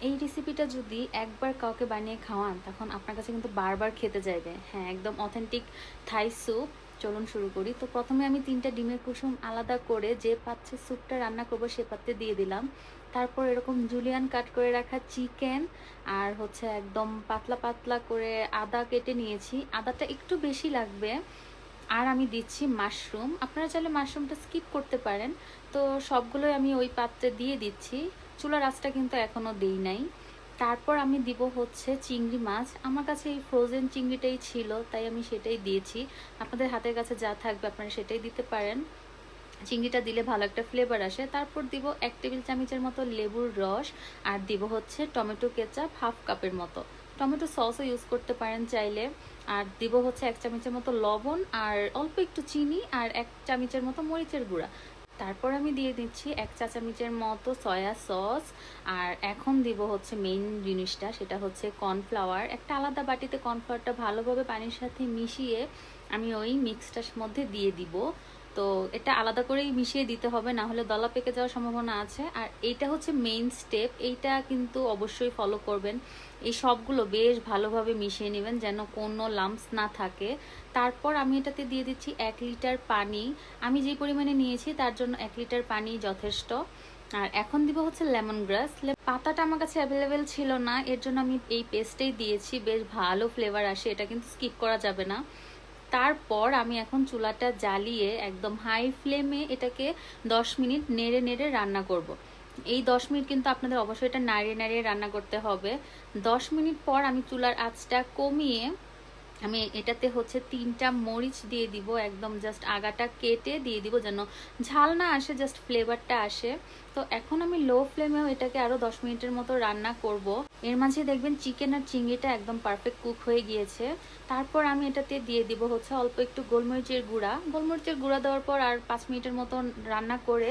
এই রেসিপিটা যদি একবার কাউকে বানিয়ে খাওয়ান তখন আপনার কাছে কিন্তু বারবার খেতে চাইবে। হ্যাঁ, একদম অথেন্টিক থাই স্যুপ। চলুন শুরু করি। তো প্রথমে আমি 3টা ডিমের কুসুম আলাদা করে যে পাত্রে স্যুপটা রান্না করব সে পাত্রে দিয়ে দিলাম। তারপর এরকম জুলিয়ান কাট করে রাখা চিকেন আর হচ্ছে একদম পাতলা পাতলা করে আদা কেটে নিয়েছি। আদাটা একটু বেশি লাগবে। আর আমি দিচ্ছি মাশরুম। আপনারা চাইলে মাশরুমটা স্কিপ করতে পারেন। তো সবগুলোই আমি ওই পাত্রে দিয়ে দিচ্ছি। চুলার আঁচটা কিন্তু এখনও দেই নাই। তারপর আমি দিব হচ্ছে চিংড়ি মাছ। আমার কাছে এই ফ্রোজেন চিংড়িটাই ছিল, তাই আমি সেটাই দিয়েছি। আপনাদের হাতের কাছে যা থাকবে আপনারা সেটাই দিতে পারেন। চিংড়িটা দিলে ভালো একটা ফ্লেভার আসে। তারপর দিব 1 টেবিল চামচের মতো লেবুর রস আর দিব হচ্ছে টমেটো কেচাপ হাফ কাপের মতো। টমেটো সসও ইউজ করতে পারেন চাইলে। আর দিব হচ্ছে 1 চামচের মতো লবণ আর অল্প একটু চিনি আর 1 চামচের মতো মরিচের গুঁড়া। তারপর আমি দিয়ে দিচ্ছি 1 চা চামচের মতো সয়া সস। আর এখন দিব হচ্ছে মেইন জিনিসটা, সেটা হচ্ছে কর্নফ্লাওয়ার। একটা আলাদা বাটিতে কর্নফ্লাওয়ারটা ভালোভাবে পানির সাথে মিশিয়ে আমি ওই মিক্সটার মধ্যে দিয়ে দিব। তো এটা আলাদা করেই মিশিয়ে দিতে হবে, না হলে দলা পেকে যাওয়ার সম্ভাবনা আছে। আর এইটা হচ্ছে মেইন স্টেপ, এইটা কিন্তু অবশ্যই ফলো করবেন। এই সবগুলো বেশ ভালোভাবে মিশিয়ে নেবেন যেন কোনো লাম্পস না থাকে। তারপর আমি এটাতে দিয়ে দিচ্ছি 1 লিটার পানি। আমি যে পরিমাণে নিয়েছি তার জন্য 1 লিটার পানি যথেষ্ট। আর এখন দিব হচ্ছে লেমন গ্রাস। পাতাটা আমার কাছে অ্যাভেলেবেল ছিল না, এর জন্য আমি এই পেস্টেই দিয়েছি। বেশ ভালো ফ্লেভার আসে, এটা কিন্তু স্কিপ করা যাবে না। তারপর আমি এখন চুলাটা জ্বালিয়ে একদম হাই ফ্লেমে এটাকে 10 মিনিট নেড়ে নেড়ে রান্না করব। এই 10 মিনিট কিন্তু আপনাদের অবশ্যই এটা নাড়িয়ে নাড়িয়ে রান্না করতে হবে। 10 মিনিট পর আমি চুলার আঁচটা কমিয়ে আমি এটাতে হচ্ছে 3টা মরিচ দিয়ে দিব, একদম জাস্ট আগাটা কেটে দিয়ে দিব যেন ঝাল না আসে, জাস্ট ফ্লেভারটা আসে। তো এখন আমি লো ফ্লেমেও এটাকে আরও 10 মিনিটের মতো রান্না করব। এর মাঝে দেখবেন চিকেন আর চিংড়িটা একদম পারফেক্ট কুক হয়ে গিয়েছে। তারপর আমি এটাতে দিয়ে দিব হচ্ছে অল্প একটু গোলমরিচের গুঁড়া। গোলমরিচের গুঁড়া দেওয়ার পর আর 5 মিনিটের মতো রান্না করে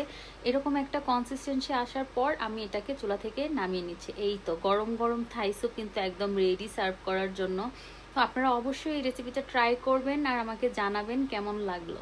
এরকম একটা কনসিস্টেন্সি আসার পর আমি এটাকে চুলা থেকে নামিয়ে নিচ্ছি। এই তো গরম গরম থাই স্যুপ কিন্তু একদম রেডি সার্ভ করার জন্য। তো আপনারা অবশ্যই এই রেসিপিটা ট্রাই করবেন আর আমাকে জানাবেন কেমন লাগলো।